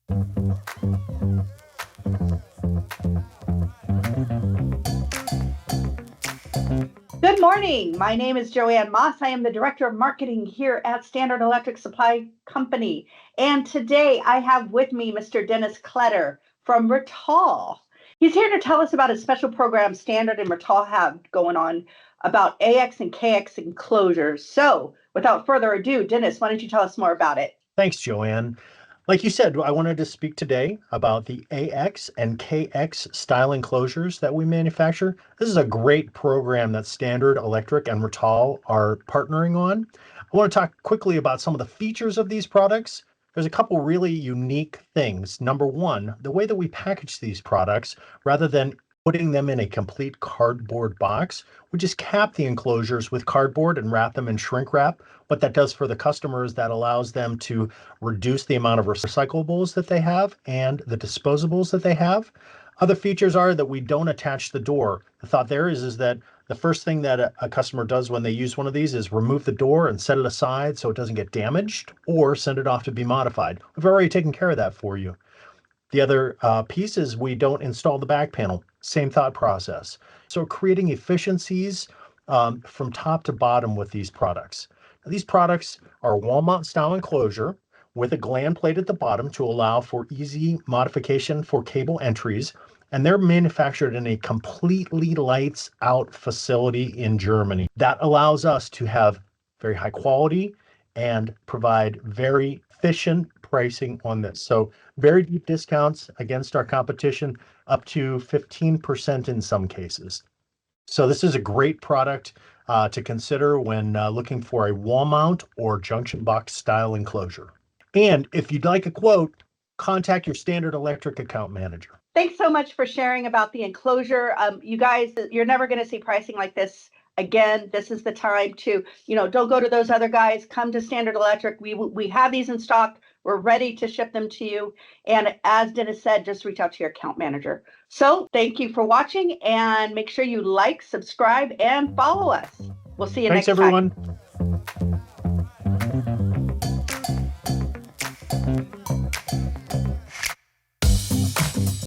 Good morning. My name is Joanne Moss. I am the Director of Marketing here at Standard Electric Supply Company. And today I have with me Mr. Dennis Kletter from Rittal. He's here to tell us about a special program Standard and Rittal have going on about AX and KX enclosures. So without further ado, Dennis, why don't you tell us more about it? Thanks, Joanne. Like you said, I wanted to speak today about the AX and KX style enclosures that we manufacture. This is a great program that Standard Electric and Rittal are partnering on. I want to talk quickly about some of the features of these products. There's a couple really unique things. Number one, the way that we package these products, rather than putting them in a complete cardboard box, we just cap the enclosures with cardboard and wrap them in shrink wrap. What that does for the customers, that allows them to reduce the amount of recyclables that they have and the disposables that they have. Other features are that we don't attach the door. The thought there is that the first thing that a customer does when they use one of these is remove the door and set it aside so it doesn't get damaged, or send it off to be modified. We've already taken care of that for you. The other piece is we don't install the back panel. Same thought process. So creating efficiencies from top to bottom with these products. Now, these products are a wall mount style enclosure with a gland plate at the bottom to allow for easy modification for cable entries. And they're manufactured in a completely lights out facility in Germany. That allows us to have very high quality and provide very efficient pricing on this. So very deep discounts against our competition, up to 15% in some cases. So this is a great product to consider when looking for a wall mount or junction box style enclosure. And if you'd like a quote, contact your Standard Electric account manager. Thanks so much for sharing about the enclosure. You guys, you're never going to see pricing like this again. This is the time to, don't go to those other guys. Come to Standard Electric. We have these in stock. We're ready to ship them to you. And as Dennis said, just reach out to your account manager. So thank you for watching, and make sure you like, subscribe, and follow us. We'll see you Thanks, next time. everyone.